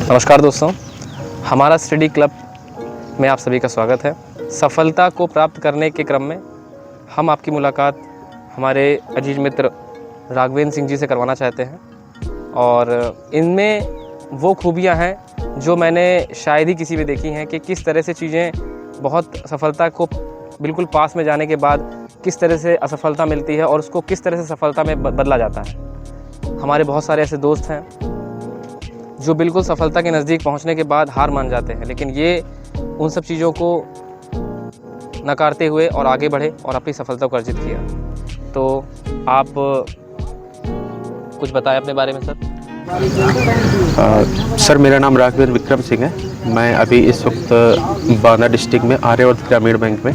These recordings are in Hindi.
नमस्कार दोस्तों, हमारा स्टडी क्लब में आप सभी का स्वागत है। सफलता को प्राप्त करने के क्रम में हम आपकी मुलाकात हमारे अजीज मित्र राघवेंद्र सिंह जी से करवाना चाहते हैं और इनमें वो खूबियां हैं जो मैंने शायद ही किसी में देखी हैं कि किस तरह से चीज़ें बहुत सफलता को बिल्कुल पास में जाने के बाद किस तरह से असफलता मिलती है और उसको किस तरह से सफलता में बदला जाता है। हमारे बहुत सारे ऐसे दोस्त हैं जो बिल्कुल सफलता के नज़दीक पहुंचने के बाद हार मान जाते हैं, लेकिन ये उन सब चीज़ों को नकारते हुए और आगे बढ़े और अपनी सफलता को अर्जित किया। तो आप कुछ बताएं अपने बारे में सर। सर मेरा नाम राघवेंद्र विक्रम सिंह है। मैं अभी इस वक्त बांदा डिस्ट्रिक्ट में आर्यावर्त ग्रामीण बैंक में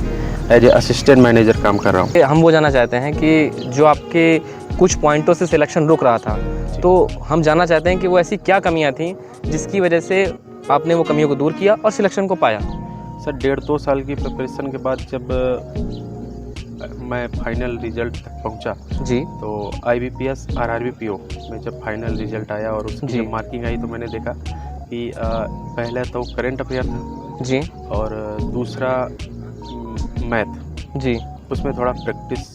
एज ए असिस्टेंट मैनेजर काम कर रहा हूँ। हम वो जानना चाहते हैं कि जो आपके कुछ पॉइंटों से सिलेक्शन रुक रहा था, तो हम जानना चाहते हैं कि वो ऐसी क्या कमियां थीं जिसकी वजह से आपने वो कमियों को दूर किया और सिलेक्शन को पाया। सर 1.5-2 साल की प्रिपरेशन के बाद जब मैं फाइनल रिजल्ट तक पहुंचा जी, तो IBPS RRB PO में जब फाइनल रिजल्ट आया और उसकी जब मार्किंग आई तो मैंने देखा कि पहले तो करंट अफेयर था जी और दूसरा मैथ जी उसमें थोड़ा प्रैक्टिस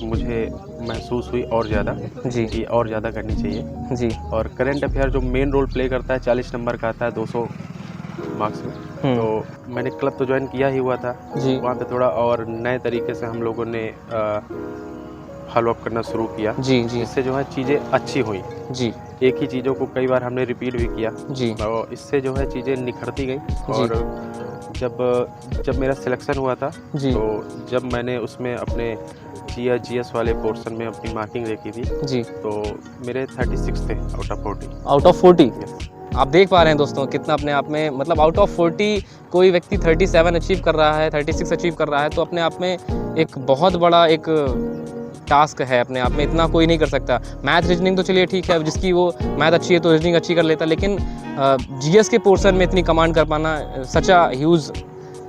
मुझे महसूस हुई और ज़्यादा जी कि और ज़्यादा करनी चाहिए जी। और करंट अफेयर जो मेन रोल प्ले करता है 40 नंबर का आता है 200 मार्क्स में। तो मैंने क्लब तो ज्वाइन किया ही हुआ था जी वहाँ पे थोड़ा और नए तरीके से हम लोगों ने फॉलो अप करना शुरू किया जी जी इससे जो है चीज़ें अच्छी हुई। जी एक ही चीज़ों को कई बार हमने रिपीट भी किया जी और इससे जो है चीज़ें निखरती गई। और जब मेरा सिलेक्शन हुआ था जी तो जब मैंने उसमें अपने GS वाले पोर्शन में अपनी मार्किंग देखी थी जी। तो मेरे 36 थे आउट ऑफ 40। आप देख पा रहे हैं दोस्तों कितना अपने आप में, मतलब आउट ऑफ 40 कोई व्यक्ति 37 अचीव कर रहा है, 36 अचीव कर रहा है, तो अपने आप में एक बहुत बड़ा एक टास्क है। अपने आप में इतना कोई नहीं कर सकता। मैथ रीजनिंग तो चलिए ठीक है, जिसकी वो मैथ अच्छी है तो रीजनिंग अच्छी कर लेता, लेकिन GS के पोर्शन में इतनी कमांड कर पाना such a huge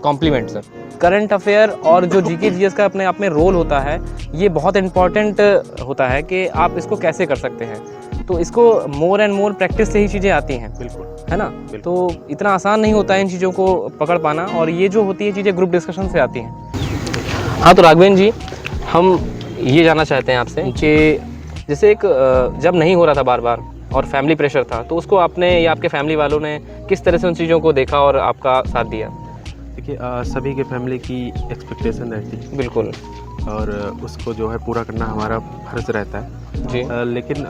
compliment sir. Current affair और जो GK GS का अपने आप में रोल होता है, ये बहुत इम्पॉर्टेंट होता है कि आप इसको कैसे कर सकते हैं। तो इसको मोर एंड मोर प्रैक्टिस से ही चीज़ें आती हैं, बिल्कुल है ना। तो इतना आसान नहीं होता है इन चीज़ों को पकड़ पाना, और ये जो होती है चीज़ें ग्रुप डिस्कशन से आती हैं। हाँ, तो राघवेंद्र जी, हम ये जानना चाहते हैं आपसे कि जैसे एक जब नहीं हो रहा था बार बार और फैमिली प्रेशर था, तो उसको आपने या आपके फैमिली वालों ने किस तरह से उन चीज़ों को देखा और आपका साथ दिया? देखिए सभी के फैमिली की एक्सपेक्टेशन रहती है बिल्कुल। और उसको जो है पूरा करना हमारा फर्ज रहता है जी लेकिन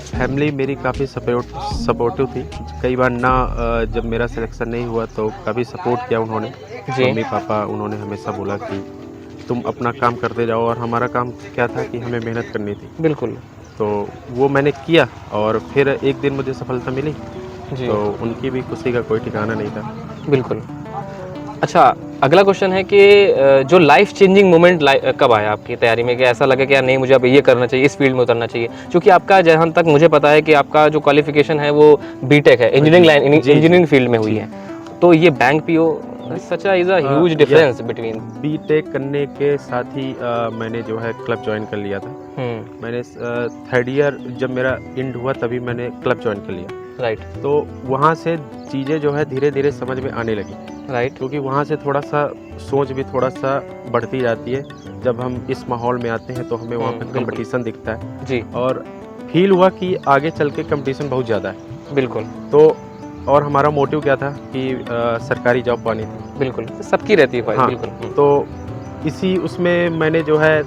फैमिली मेरी काफ़ी सपोर्टिव थी। कई बार ना जब मेरा सिलेक्शन नहीं हुआ तो काफ़ी सपोर्ट किया उन्होंने। मम्मी पापा उन्होंने हमेशा बोला कि तुम अपना काम करते जाओ और हमारा काम क्या था कि हमें मेहनत करनी थी। बिल्कुल। तो वो मैंने किया और फिर एक दिन मुझे सफलता मिली जी तो उनकी भी खुशी का कोई ठिकाना नहीं था। बिल्कुल। अच्छा, अगला क्वेश्चन है कि जो लाइफ चेंजिंग मोमेंट कब आया आपकी तैयारी में कि ऐसा लगे कि यार नहीं, मुझे अब ये करना चाहिए, इस फील्ड में उतरना चाहिए? क्योंकि आपका, जहाँ तक मुझे पता है कि आपका जो क्वालिफिकेशन है वो BTech है, इंजीनियरिंग फील्ड में हुई है। तो ये bank PO such is a huge difference between. BTech करने के साथ ही मैंने जो है क्लब ज्वाइन कर लिया था। मैंने 3rd ईयर जब मेरा एंड हुआ तभी मैंने क्लब ज्वाइन कर लिया। राइट। तो वहाँ से चीज़ें जो है धीरे धीरे समझ में आने लगी। राइट। क्योंकि वहाँ से थोड़ा सा सोच भी थोड़ा सा बढ़ती जाती है। जब हम इस माहौल में आते हैं तो हमें वहाँ पर कंपटीशन दिखता है जी, और फील हुआ कि आगे चल के कंपटीशन बहुत ज़्यादा है। बिल्कुल। तो और हमारा मोटिव क्या था कि सरकारी जॉब पानी थी। बिल्कुल, सबकी रहती है ख्वाहिश। हाँ, बिल्कुल। तो इसी उसमें मैंने जो है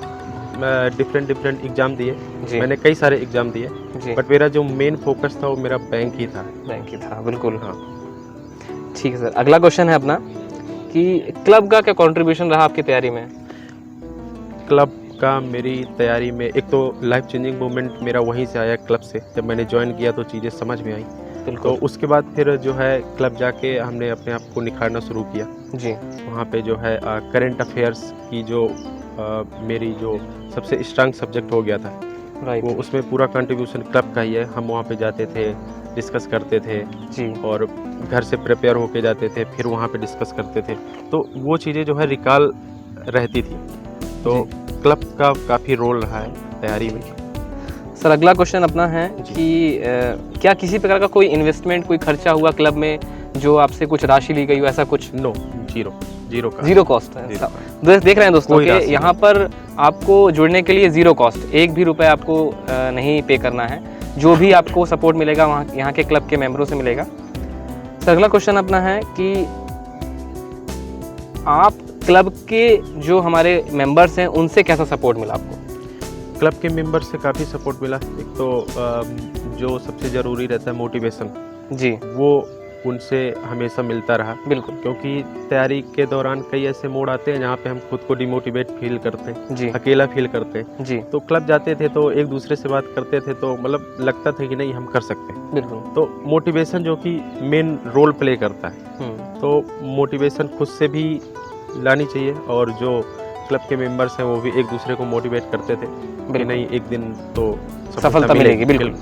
डिफरेंट एग्ज़ाम दिए। मैंने कई सारे एग्ज़ाम दिए बट मेरा जो मेन फोकस था वो मेरा बैंक ही था। बिल्कुल। हाँ, ठीक है सर। अगला क्वेश्चन है अपना कि क्लब का क्या कंट्रीब्यूशन रहा आपकी तैयारी में? क्लब का मेरी तैयारी में एक तो लाइफ चेंजिंग मोमेंट मेरा वहीं से आया, क्लब से। जब मैंने ज्वाइन किया तो चीज़ें समझ में आई। तो उसके बाद फिर जो है क्लब जाके हमने अपने आप को निखारना शुरू किया जी। वहाँ पे जो है करंट अफेयर्स की जो मेरी जो सबसे स्ट्रांग सब्जेक्ट हो गया था वो उसमें पूरा कंट्रीब्यूशन क्लब का ही है। हम वहाँ पे जाते थे, डिस्कस करते थे जी, और घर से प्रिपेयर होके जाते थे, फिर वहाँ पे डिस्कस करते थे। तो वो चीज़ें जो है रिकॉल रहती थी। तो क्लब का काफ़ी रोल रहा है तैयारी में। सर अगला क्वेश्चन अपना है कि क्या किसी प्रकार का कोई इन्वेस्टमेंट, कोई खर्चा हुआ क्लब में जो आपसे कुछ राशि ली गई हो, ऐसा कुछ? नो, जीरो कॉस्ट है। देख रहे हैं दोस्तों कि यहाँ पर आपको जुड़ने के लिए ज़ीरो कॉस्ट, एक भी रुपये आपको नहीं पे करना है। जो भी आपको सपोर्ट मिलेगा वहाँ यहाँ के क्लब के मेंबरों से मिलेगा। सर अगला क्वेश्चन अपना है कि आप क्लब के जो हमारे मेंबर्स हैं उनसे कैसा सपोर्ट मिला आपको? क्लब के मेंबर से काफ़ी सपोर्ट मिला। एक तो जो सबसे ज़रूरी रहता है मोटिवेशन जी, वो उनसे हमेशा मिलता रहा। बिल्कुल, क्योंकि तैयारी के दौरान कई ऐसे मोड़ आते हैं जहाँ पे हम खुद को डिमोटिवेट फील करते हैं जी अकेला फील करते हैं। जी, तो क्लब जाते थे तो एक दूसरे से बात करते थे तो मतलब लगता था कि नहीं हम कर सकते हैं। बिल्कुल। तो मोटिवेशन जो कि मेन रोल प्ले करता है, तो मोटिवेशन खुद से भी लानी चाहिए और जो क्लब के मेंबर्स हैं वो भी एक दूसरे को मोटिवेट करते थे कि नहीं एक दिन तो सफलता मिलेगी। बिल्कुल।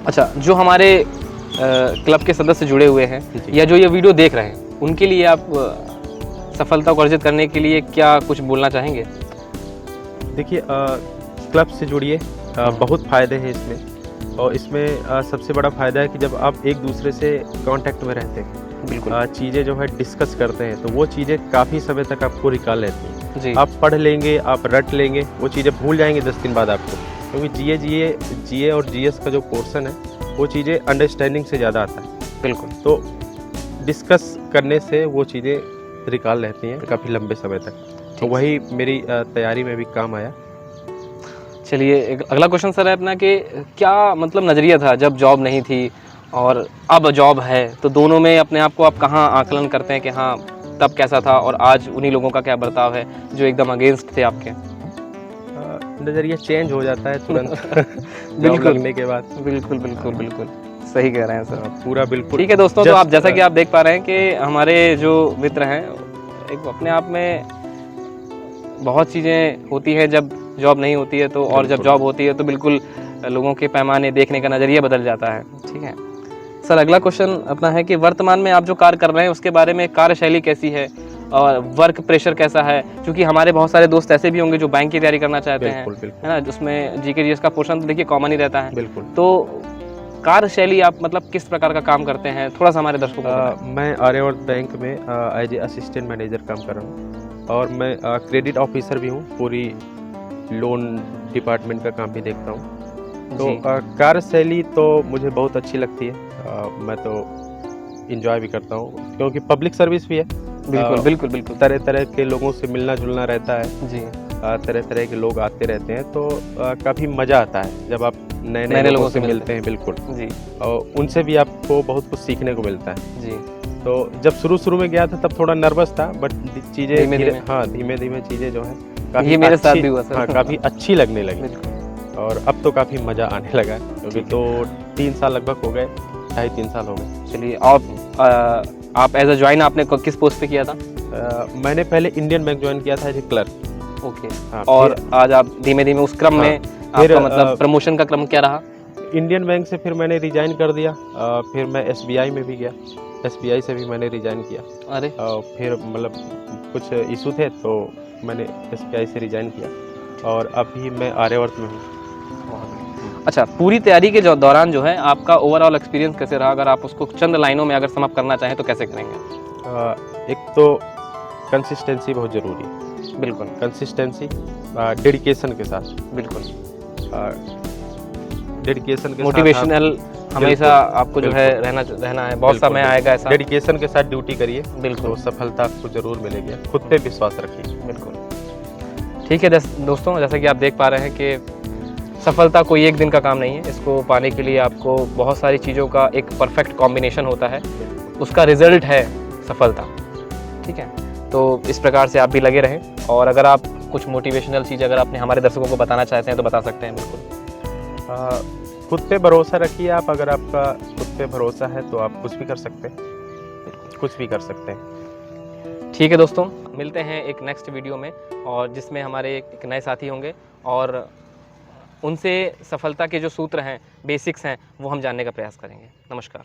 अच्छा, जो हमारे क्लब के सदस्य जुड़े हुए हैं या जो ये वीडियो देख रहे हैं, उनके लिए आप सफलता को अर्जित करने के लिए क्या कुछ बोलना चाहेंगे? देखिए, क्लब से जुड़िए, बहुत फ़ायदे हैं इसमें। और इसमें सबसे बड़ा फ़ायदा है कि जब आप एक दूसरे से कांटेक्ट में रहते हैं, बिल्कुल, चीज़ें जो है डिस्कस करते हैं, तो वो चीज़ें काफ़ी समय तक आपको रिकॉल रहती हैं जी। आप पढ़ लेंगे, आप रट लेंगे, वो चीज़ें भूल जाएंगे 10 दिन बाद आपको। क्योंकि जीए और जीएस का जो पोर्शन है वो चीज़ें अंडरस्टैंडिंग से ज़्यादा आता है। बिल्कुल, तो डिस्कस करने से वो चीज़ें रिकॉल रहती हैं काफ़ी लंबे समय तक। तो वही मेरी तैयारी में भी काम आया। चलिए अगला क्वेश्चन सर है अपना कि क्या मतलब नज़रिया था जब जॉब नहीं थी और अब जॉब है, तो दोनों में अपने आप को आप कहाँ आकलन करते हैं कि हाँ तब कैसा था और आज उन्हीं लोगों का क्या बर्ताव है जो एकदम अगेंस्ट थे आपके? नज़रिया चेंज हो जाता है तुरंत बिल्कुल लगने के बाद। बिल्कुल बिल्कुल बिल्कुल सही कह रहे हैं सर, पूरा बिल्कुल। ठीक है दोस्तों, तो आप जैसा कि आप देख पा रहे हैं कि हमारे जो मित्र हैं एक अपने आप में बहुत चीज़ें होती हैं जब जॉब नहीं होती है तो, और जब जॉब होती है तो बिल्कुल लोगों के पैमाने देखने का नज़रिया बदल जाता है। ठीक है सर, अगला क्वेश्चन अपना है कि वर्तमान में आप जो कार्य कर रहे हैं उसके बारे में कार्यशैली कैसी है और वर्क प्रेशर कैसा है? क्योंकि हमारे बहुत सारे दोस्त ऐसे भी होंगे जो बैंक की तैयारी करना चाहते हैं, है ना, जिसमें जीके जीएस का पोर्शन तो देखिए कॉमन ही रहता है। बिल्कुल। तो कार्यशैली आप मतलब किस प्रकार का काम करते हैं, थोड़ा सा हमारे दर्शकों को मैं आर्यवर्त बैंक में एज ए असिस्टेंट मैनेजर काम कर रहा हूँ और मैं क्रेडिट ऑफिसर भी हूँ, पूरी लोन डिपार्टमेंट का काम भी देखता हूँ। तो कार्यशैली तो मुझे बहुत अच्छी लगती है, मैं तो इंजॉय भी करता हूँ क्योंकि पब्लिक सर्विस भी है। बिल्कुल बिल्कुल बिल्कुल, तरह तरह के लोगों से मिलना जुलना रहता है जी, तरह तरह के लोग आते रहते हैं, तो काफ़ी मज़ा आता है जब आप नए नए लोगों से मिलते हैं। बिल्कुल जी, और उनसे भी आपको बहुत कुछ सीखने को मिलता है जी। तो जब शुरू में गया था तब थोड़ा नर्वस था, बट चीज़ें धीमे धीमे चीज़ें जो है काफ़ी मेरे साथ भी हुआ सर। हाँ, काफ़ी अच्छी लगने लगी और अब तो काफ़ी मज़ा आने लगा है क्योंकि 2-3 साल लगभग हो गए, 2.5-3 साल हो गए। चलिए, आप एज अ ज्वाइन आपने किस पोस्ट पे किया था? मैंने पहले इंडियन बैंक ज्वाइन किया था एज ए क्लर्क। ओके, और आज आप धीमे धीमे उस क्रम में आपका मतलब प्रमोशन का क्रम क्या रहा? इंडियन बैंक से फिर मैंने रिजाइन कर दिया, फिर मैं एसबीआई में भी गया, एसबीआई से भी मैंने रिजाइन किया। अरे फिर मतलब कुछ इशू थे तो मैंने एसबीआई से रिजाइन किया और अभी मैं आर्यवर्त में हूँ। अच्छा, पूरी तैयारी के दौरान जो है आपका ओवरऑल एक्सपीरियंस कैसे रहा? अगर आप उसको चंद लाइनों में अगर समाप्त करना चाहें तो कैसे करेंगे? एक तो कंसिस्टेंसी बहुत ज़रूरी है। बिल्कुल, कंसिस्टेंसी डेडिकेशन के साथ। बिल्कुल, डेडिकेशन के मोटिवेशनल हमेशा आपको जो है रहना है। बहुत समय आएगा ऐसा, डेडिकेशन के साथ ड्यूटी करिए, बिल्कुल, तो सफलता आपको जरूर मिलेगी। खुद पे विश्वास रखिए। बिल्कुल, ठीक है दोस्तों, जैसा कि आप देख पा रहे हैं कि सफलता कोई एक दिन का काम नहीं है। इसको पाने के लिए आपको बहुत सारी चीज़ों का एक परफेक्ट कॉम्बिनेशन होता है, उसका रिजल्ट है सफलता। ठीक है, तो इस प्रकार से आप भी लगे रहें और अगर आप कुछ मोटिवेशनल चीज़ अगर आपने हमारे दर्शकों को बताना चाहते हैं तो बता सकते हैं। बिल्कुल, खुद पे भरोसा रखिए आप। अगर आपका खुद पे भरोसा है तो आप कुछ भी कर सकते हैं, कुछ भी कर सकते हैं। ठीक है दोस्तों, मिलते हैं एक नेक्स्ट वीडियो में और जिसमें हमारे एक नए साथी होंगे और उनसे सफलता के जो सूत्र हैं, बेसिक्स हैं, वो हम जानने का प्रयास करेंगे। नमस्कार।